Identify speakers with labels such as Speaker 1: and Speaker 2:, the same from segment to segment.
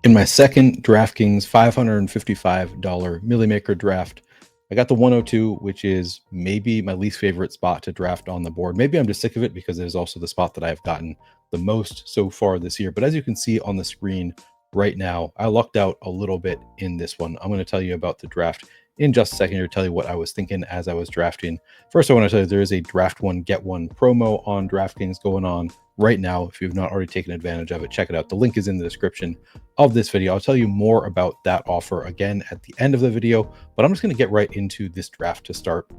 Speaker 1: In my second DraftKings $555 Millie Maker draft, I got the 102, which is maybe my least favorite spot to draft on the board. Maybe I'm just sick of it because it is also the spot that I've gotten the most so far this year. But as you can see on the screen right now, I lucked out a little bit in this one. I'm going to tell you about the draft in just a second here, tell you what I was thinking as I was drafting. First, I want to tell you there is a draft one, get one promo on DraftKings going on right now. If you've not already taken advantage of it, check it out. The link is in the description of this video. I'll tell you more about that offer again at the end of the video, but I'm just going to get right into this draft to start.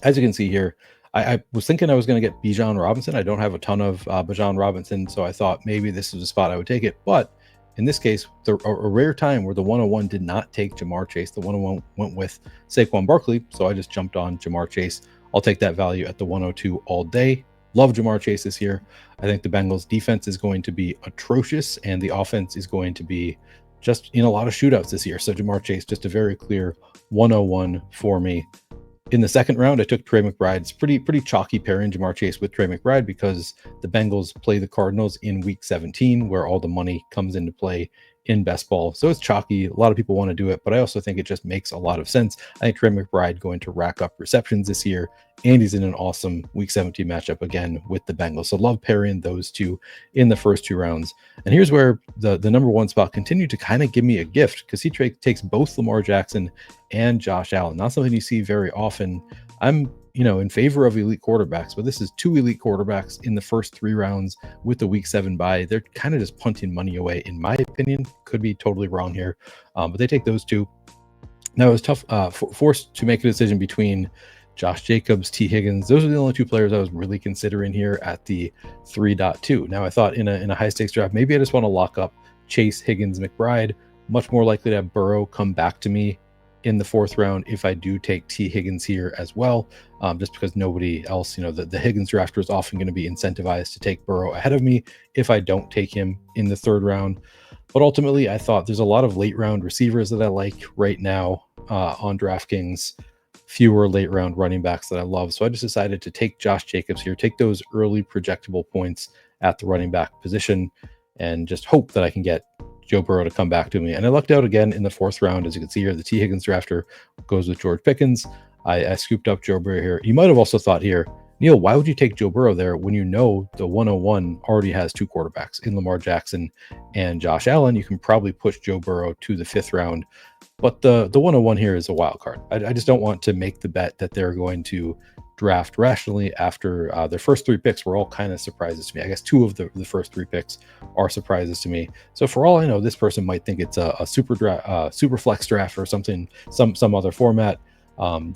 Speaker 1: As you can see here, I was thinking I was going to get Bijan Robinson. I don't have a ton of Bijan Robinson, so I thought maybe this is a spot I would take it. But in this case, a rare time where the 101 did not take Jamar Chase. The 101 went with Saquon Barkley, so I just jumped on Jamar Chase. I'll take that value at the 102 all day. Love Jamar Chase this year. I think the Bengals defense is going to be atrocious, and the offense is going to be just in a lot of shootouts this year. So Jamar Chase, just a very clear 101 for me. In the second round, I took Trey McBride's pretty chalky pairing, Jamar Chase with Trey McBride, because the Bengals play the Cardinals in week 17, where all the money comes into play in best ball. So it's chalky. A lot of people want to do it, but I also think it just makes a lot of sense. I think Trey McBride going to rack up receptions this year, and he's in an awesome week 17 matchup again with the Bengals. So love pairing those two in the first two rounds. And here's where the number one spot continued to kind of give me a gift, because he takes both Lamar Jackson and Josh Allen. Not something you see very often. I'm in favor of elite quarterbacks, but this is two elite quarterbacks in the first three rounds with the week 7 bye. They're kind of just punting money away, in my opinion. Could be totally wrong here, but they take those two. Now it was tough, forced to make a decision between Josh Jacobs, T. Higgins. Those are the only two players I was really considering here at the 3.2. Now I thought in a high stakes draft, maybe I just want to lock up Chase, Higgins, McBride. Much more likely to have Burrow come back to me in the fourth round if I do take T. Higgins here as well, just because nobody else, the Higgins drafter is often going to be incentivized to take Burrow ahead of me if I don't take him in the third round. But ultimately, I thought there's a lot of late round receivers that I like right now on DraftKings, fewer late round running backs that I love. So I just decided to take Josh Jacobs here, take those early projectable points at the running back position, and just hope that I can get Joe Burrow to come back to me. And I lucked out again in the fourth round. As you can see here, the T. Higgins drafter goes with George Pickens. I scooped up Joe Burrow here. You might have also thought here, Neil, why would you take Joe Burrow there when you know the 101 already has two quarterbacks in Lamar Jackson and Josh Allen? You can probably push Joe Burrow to the fifth round. But the 101 here is a wild card. I just don't want to make the bet that they're going to draft rationally after their first three picks were all kind of surprises to me. I guess two of the first three picks are surprises to me. So for all I know, this person might think it's a super flex draft or something, some other format.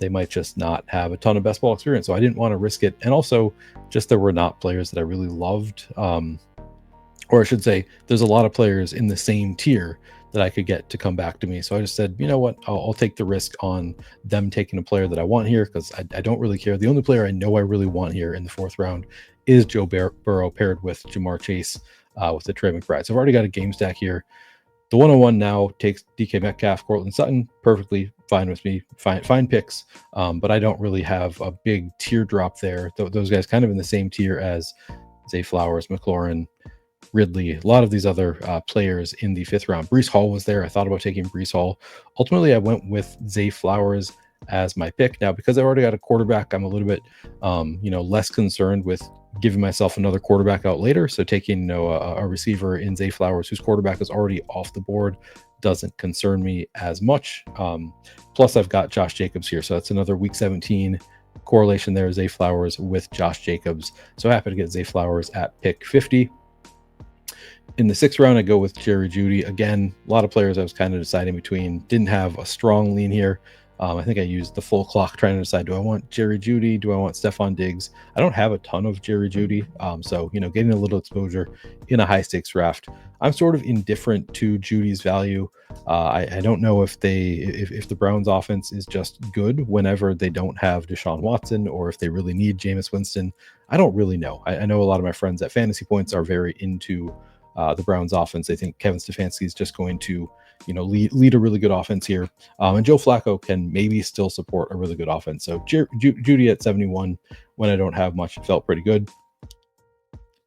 Speaker 1: They might just not have a ton of best ball experience. So I didn't want to risk it. And also just there were not players that I really loved. Or I should say, there's a lot of players in the same tier that I could get to come back to me. So I just said, you know what, I'll take the risk on them taking a player that I want here, because I don't really care. The only player I know I really want here in the fourth round is Joe Burrow paired with Jamar Chase with the Trey McBride. So I've already got a game stack here. The 101 now takes DK Metcalf, Cortland Sutton, perfectly fine with me, fine picks, but I don't really have a big teardrop there. Those guys kind of in the same tier as Zay Flowers, McLaurin, Ridley, a lot of these other players in the fifth round. Breece Hall was there. I thought about taking Breece Hall. Ultimately, I went with Zay Flowers as my pick. Now, because I already got a quarterback, I'm a little bit, less concerned with giving myself another quarterback out later. So taking, a receiver in Zay Flowers, whose quarterback is already off the board, doesn't concern me as much. Plus, I've got Josh Jacobs here. So that's another week 17 correlation there, Zay Flowers with Josh Jacobs. So happy to get Zay Flowers at pick 50. In the sixth round, I go with Jerry Jeudy. Again, a lot of players I was kind of deciding between. Didn't have a strong lean here. I think I used the full clock trying to decide, do I want Jerry Jeudy? Do I want Stephon Diggs? I don't have a ton of Jerry Jeudy. So, getting a little exposure in a high stakes draft. I'm sort of indifferent to Judy's value. I don't know if the Browns offense is just good whenever they don't have Deshaun Watson, or if they really need Jameis Winston. I don't really know. I know a lot of my friends at Fantasy Points are very into the Browns offense. I think Kevin Stefanski is just going to, lead a really good offense here. And Joe Flacco can maybe still support a really good offense. So Judy at 71, when I don't have much, felt pretty good.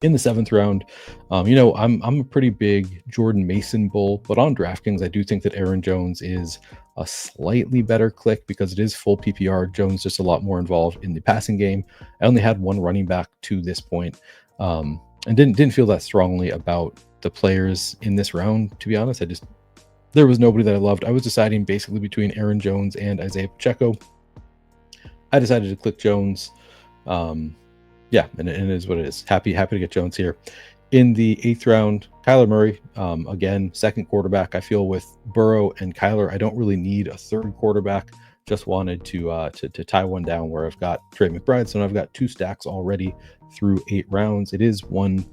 Speaker 1: In the seventh round, I'm a pretty big Jordan Mason bull, but on DraftKings, I do think that Aaron Jones is a slightly better click because it is full PPR. Jones just a lot more involved in the passing game. I only had one running back to this point, and didn't feel that strongly about the players in this round. To be honest, there was nobody that I loved. I was deciding basically between Aaron Jones and Isaiah Pacheco. I decided to click Jones. Um, yeah, and it is what it is. Happy to get Jones here. In the eighth round, Kyler Murray, again, second quarterback. I feel with Burrow and Kyler, I don't really need a third quarterback. Just wanted to tie one down where I've got Trey McBride, so I've got two stacks already through 8 rounds. It is one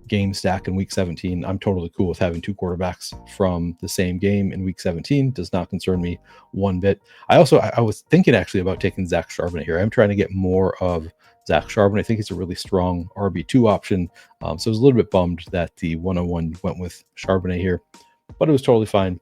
Speaker 1: game stack in week 17. I'm totally cool with having two quarterbacks from the same game in week 17. Does not concern me one bit. I was thinking actually about taking Zach Charbonnet here. I'm trying to get more of Zach Charbonnet. I think he's a really strong RB2 option. So I was a little bit bummed that the 101 went with Charbonnet here, but it was totally fine.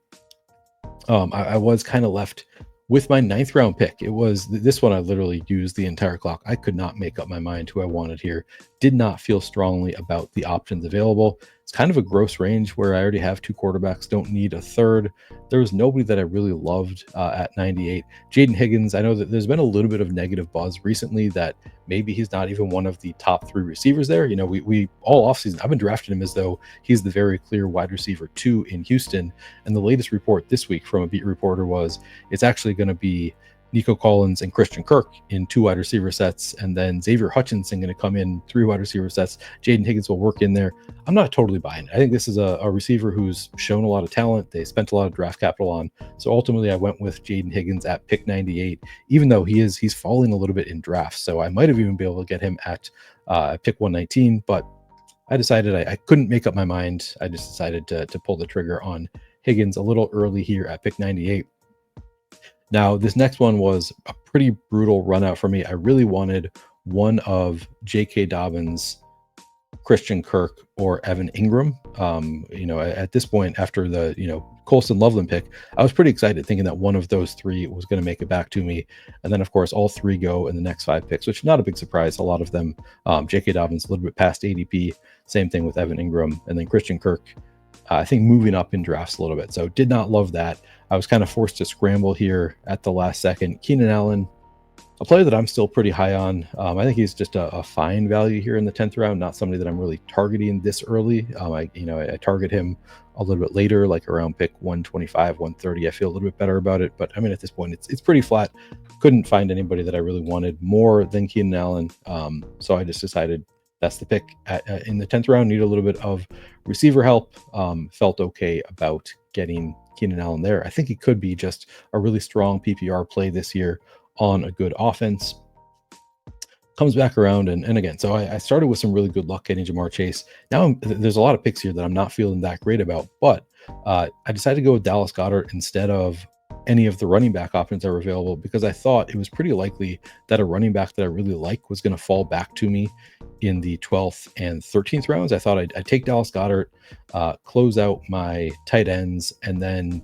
Speaker 1: I was kind of left with my 9th round pick. It was this one I literally used the entire clock. I could not make up my mind who I wanted here. Did not feel strongly about the options available. It's kind of a gross range where I already have two quarterbacks, don't need a third. There was nobody that I really loved at 98. Jaden Higgins, I know that there's been a little bit of negative buzz recently that maybe he's not even one of the top 3 receivers there. We all offseason, I've been drafting him as though he's the very clear wide receiver 2 in Houston. And the latest report this week from a beat reporter was it's actually going to be Nico Collins and Christian Kirk in 2 wide receiver sets, and then Xavier Hutchinson going to come in 3 wide receiver sets. Jaden Higgins will work in there. I'm not totally buying it. I think this is a receiver who's shown a lot of talent. They spent a lot of draft capital on. So ultimately, I went with Jaden Higgins at pick 98, even though he's falling a little bit in drafts. So I might have even been able to get him at pick 119, but I decided I couldn't make up my mind. I just decided to pull the trigger on Higgins a little early here at pick 98. Now, this next one was a pretty brutal run out for me. I really wanted one of J.K. Dobbins, Christian Kirk, or Evan Ingram. At this point, after the Colston Loveland pick, I was pretty excited, thinking that one of those 3 was going to make it back to me. And then, of course, all 3 go in the next 5 picks, which is not a big surprise. A lot of them, J.K. Dobbins, a little bit past ADP. Same thing with Evan Ingram, and then Christian Kirk, I think moving up in drafts a little bit. So did not love that. I was kind of forced to scramble here at the last second. Keenan Allen, a player that I'm still pretty high on. I think he's just a fine value here in the 10th round, not somebody that I'm really targeting this early. I target him a little bit later, like around pick 125, 130. I feel a little bit better about it, but I mean, at this point, it's pretty flat. Couldn't find anybody that I really wanted more than Keenan Allen. So I just decided that's the pick in the 10th round. Need a little bit of receiver help. Felt okay about getting Keenan Allen there. I think he could be just a really strong PPR play this year on a good offense. Comes back around, and again, so I started with some really good luck getting Jamar Chase. Now there's a lot of picks here that I'm not feeling that great about, but I decided to go with Dallas Goedert instead of any of the running back options that were available, because I thought it was pretty likely that a running back that I really like was going to fall back to me in the 12th and 13th rounds. I thought I'd take Dallas Goedert, close out my tight ends, and then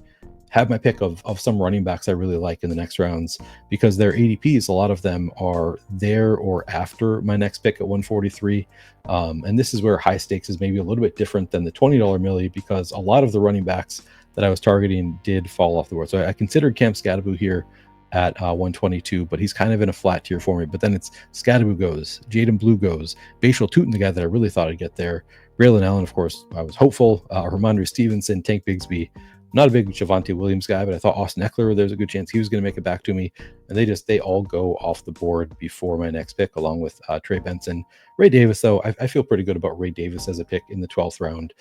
Speaker 1: have my pick of some running backs I really like in the next rounds, because their ADPs, a lot of them are there or after my next pick at 143. And this is where high stakes is maybe a little bit different than the $20 milli, because a lot of the running backs that I was targeting did fall off the board. So I considered Cam Scadaboo here at 122, but he's kind of in a flat tier for me. But then it's Scadaboo goes, Jaden Blue goes, Bashal Tutin, the guy that I really thought I'd get there, Braylon Allen, of course, I was hopeful, Ramondre Stevenson, Tank Bigsby. Not a big Javonte Williams guy, but I thought Austin Eckler, there's a good chance he was going to make it back to me. And they all go off the board before my next pick, along with Trey Benson. Ray Davis, though, I feel pretty good about Ray Davis as a pick in the 12th round.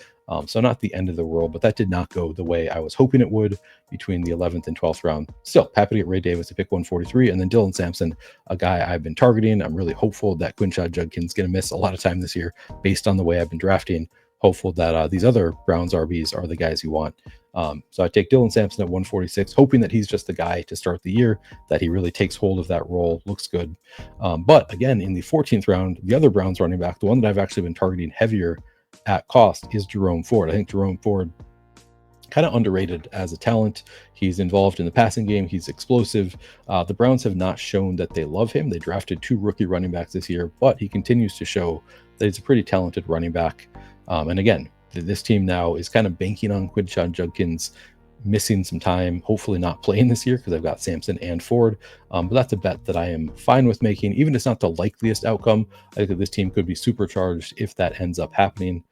Speaker 1: So not the end of the world, but that did not go the way I was hoping it would between the 11th and 12th round. Still happy to get Ray Davis to pick 143. And then Dylan Sampson, a guy I've been targeting. I'm really hopeful that Quinshad Judkins going to miss a lot of time this year based on the way I've been drafting. Hopeful that these other Browns RBs are the guys you want. So I take Dylan Sampson at 146, hoping that he's just the guy to start the year, that he really takes hold of that role. Looks good. But again, in the 14th round, the other Browns running back, the one that I've actually been targeting heavier at cost, is Jerome Ford. I think Jerome Ford, kind of underrated as a talent. He's involved in the passing game. He's explosive. The Browns have not shown that they love him. They drafted 2 rookie running backs this year, but he continues to show that he's a pretty talented running back. And again, this team now is kind of banking on Quinshon Judkins missing some time, hopefully not playing this year because I've got Sampson and Ford. But that's a bet that I am fine with making, even if it's not the likeliest outcome. I think that this team could be supercharged if that ends up happening.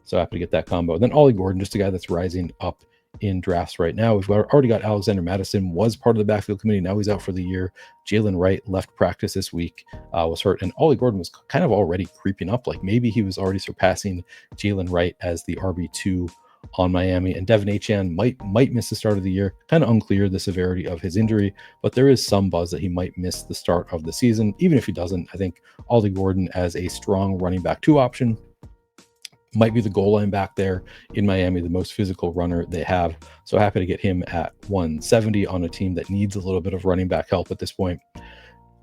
Speaker 1: So happy to get that combo. And then Ollie Gordon, just a guy that's rising up in drafts right now. We've already got Alexander Madison, was part of the backfield committee. Now he's out for the year. Jalen Wright left practice this week, was hurt. And Ollie Gordon was kind of already creeping up. Like maybe he was already surpassing Jalen Wright as the RB2 on Miami. And Devin Achane might miss the start of the year. Kind of unclear the severity of his injury, but there is some buzz that he might miss the start of the season. Even if he doesn't, I think Ollie Gordon as a strong running back 2 option might be the goal line back there in Miami, the most physical runner they have. So happy to get him at 170 on a team that needs a little bit of running back help at this point.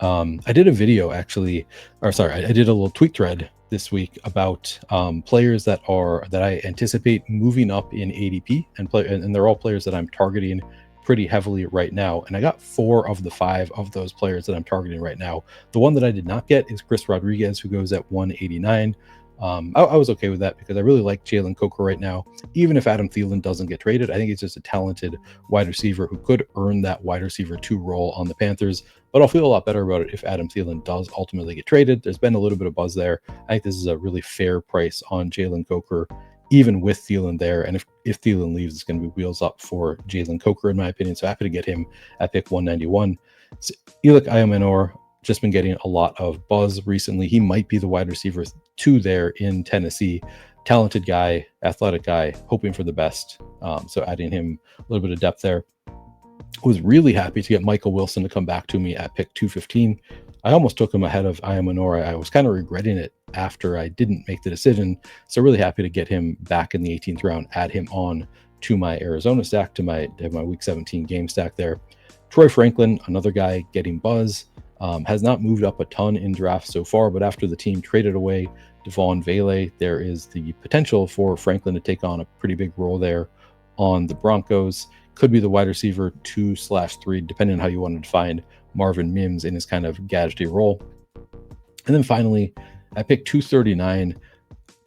Speaker 1: I did a video I did a little tweet thread this week about players that I anticipate moving up in ADP, and they're all players that I'm targeting pretty heavily right now. And I got 4 of the 5 of those players that I'm targeting right now. The one that I did not get is Chris Rodriguez, who goes at 189. I was okay with that because I really like Jalen Coker right now. Even if Adam Thielen doesn't get traded, I think he's just a talented wide receiver who could earn that wide receiver 2 role on the Panthers. But I'll feel a lot better about it if Adam Thielen does ultimately get traded. There's been a little bit of buzz there. I think this is a really fair price on Jalen Coker, even with Thielen there. And if Thielen leaves, it's going to be wheels up for Jalen Coker, in my opinion. So happy to get him at pick 191. So, Elic Iomenor, just been getting a lot of buzz recently. He might be the wide receiver 2 there in Tennessee. Talented guy, athletic guy, hoping for the best. So adding him a little bit of depth there. Was really happy to get Michael Wilson to come back to me at pick 215. I almost took him ahead of Iomenor. I was kind of regretting it after I didn't make the decision. So really happy to get him back in the 18th round, add him on to my Arizona stack, to my week 17 game stack there. Troy Franklin, another guy getting buzz. Has not moved up a ton in drafts so far, but after the team traded away Devon Vele, there is the potential for Franklin to take on a pretty big role there on the Broncos. Could be the wide receiver 2/3, depending on how you want to define Marvin Mims in his kind of gadgety role. And then finally, I picked 239.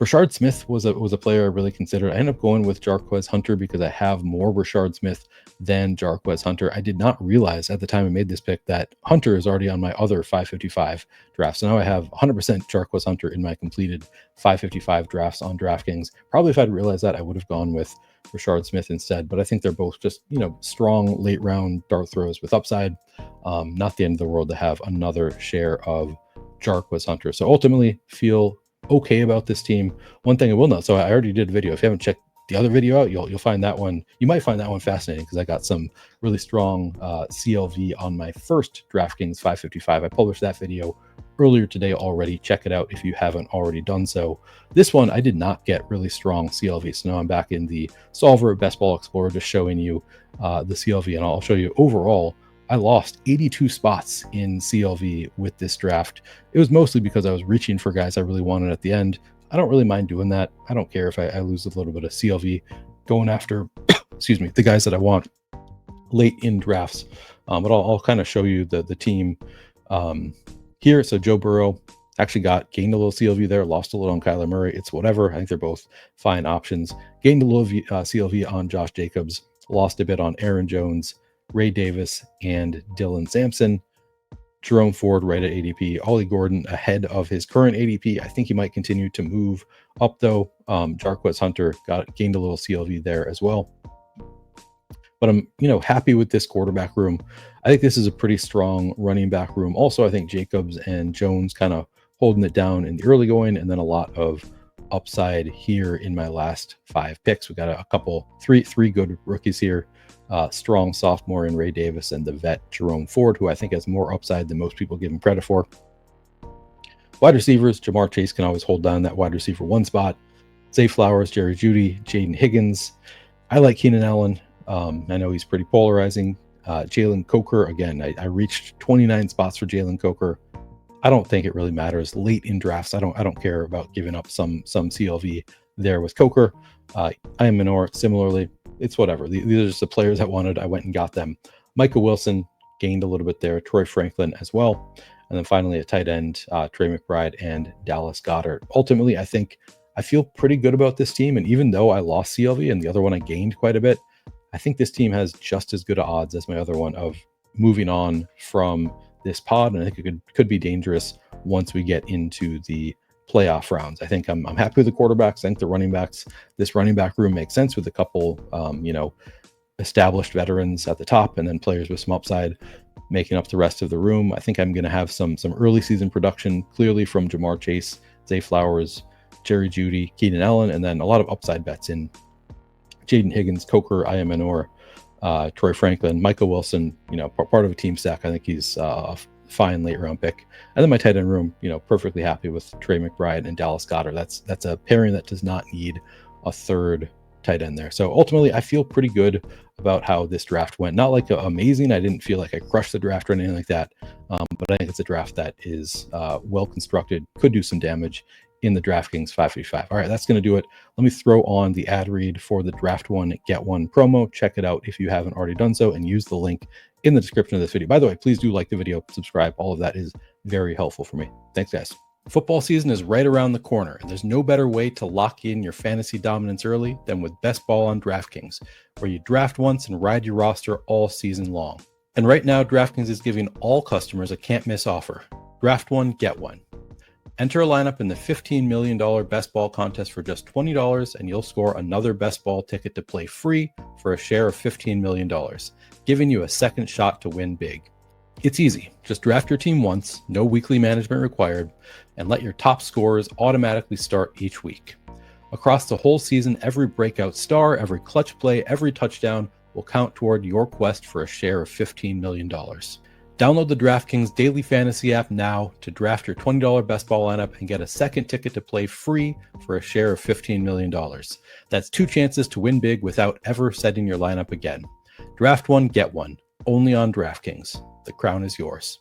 Speaker 1: Rashard Smith was a player I really considered. I ended up going with Jarquez Hunter because I have more Rashard Smith than Jarquez Hunter. I did not realize at the time I made this pick that Hunter is already on my other 555 drafts. So now I have 100% Jarquez Hunter in my completed 555 drafts on DraftKings. Probably if I'd realized that, I would have gone with Rashard Smith instead. But I think they're both just, strong late round dart throws with upside. Not the end of the world to have another share of Jarquez Hunter. So ultimately feel okay about this team. One thing I will note, so I already did a video. If you haven't checked the other video out, you'll find that one. You might find that one fascinating because I got some really strong CLV on my first DraftKings 555. I published that video earlier today already. Check it out if you haven't already done so. This one, I did not get really strong CLV. So now I'm back in the solver of Best Ball Explorer, just showing you the CLV, and I'll show you overall. I lost 82 spots in CLV with this draft. It was mostly because I was reaching for guys I really wanted at the end. I don't really mind doing that. I don't care if I lose a little bit of CLV going after, the guys that I want late in drafts. But I'll kind of show you the team here. So Joe Burrow actually gained a little CLV there, lost a little on Kyler Murray. It's whatever. I think they're both fine options. Gained a little CLV on Josh Jacobs, lost a bit on Aaron Jones, Ray Davis, and Dylan Sampson. Jerome Ford right at ADP. Ollie Gordon ahead of his current ADP. I think he might continue to move up though. Jarquez Hunter gained a little CLV there as well. But I'm happy with this quarterback room. I think this is a pretty strong running back room. Also, I think Jacobs and Jones kind of holding it down in the early going, and then a lot of upside here in my last 5 picks. We got a couple, three good rookies here. Strong sophomore in Ray Davis, and the vet Jerome Ford, who I think has more upside than most people give him credit for. Wide receivers, Jamar Chase can always hold down that wide receiver 1 spot. Zay Flowers, Jerry Jeudy, Jaden Higgins. I like Keenan Allen. I know he's pretty polarizing. Jalen Coker, again, I reached 29 spots for Jalen Coker. I don't think it really matters late in drafts. I don't care about giving up some CLV there with Coker. Iomenor, similarly. It's whatever. These are just the players I wanted. I went and got them. Michael Wilson gained a little bit there. Troy Franklin as well. And then finally at tight end, Trey McBride and Dallas Goedert. Ultimately, I feel pretty good about this team. And even though I lost CLV and the other one I gained quite a bit, I think this team has just as good odds as my other one of moving on from this pod. And I think it could be dangerous once we get into the playoff rounds. I think I'm happy with the quarterbacks. I think the running backs, this running back room makes sense with a couple, established veterans at the top and then players with some upside making up the rest of the room. I think I'm going to have some early season production clearly from Jamar Chase, Zay Flowers, Jerry Jeudy, Keenan Allen, and then a lot of upside bets in Jaden Higgins, Coker, Ayamanor, Troy Franklin, Michael Wilson, part of a team stack. I think he's a fine late round pick. And then my tight end room, perfectly happy with Trey McBride and Dallas Goedert. That's a pairing that does not need a third tight end there. So ultimately, I feel pretty good about how this draft went. Not like amazing. I didn't feel like I crushed the draft or anything like that. But I think it's a draft that is well constructed, could do some damage in the DraftKings 555. All right, that's going to do it. Let me throw on the ad read for the Draft One Get One promo. Check it out if you haven't already done so, and use the link in the description of this video. By the way, please do like the video, subscribe. All of that is very helpful for me. Thanks, guys. Football season is right around the corner, and there's no better way to lock in your fantasy dominance early than with Best Ball on DraftKings, where you draft once and ride your roster all season long. And right now, DraftKings is giving all customers a can't-miss offer. Draft one, get one. Enter a lineup in the $15 million Best Ball contest for just $20, and you'll score another Best Ball ticket to play free for a share of $15 million, giving you a second shot to win big. It's easy. Just draft your team once, no weekly management required, and let your top scorers automatically start each week. Across the whole season, every breakout star, every clutch play, every touchdown will count toward your quest for a share of $15 million. Download the DraftKings Daily Fantasy app now to draft your $20 Best Ball lineup and get a second ticket to play free for a share of $15 million. That's 2 chances to win big without ever setting your lineup again. Draft one, get one. Only on DraftKings. The crown is yours.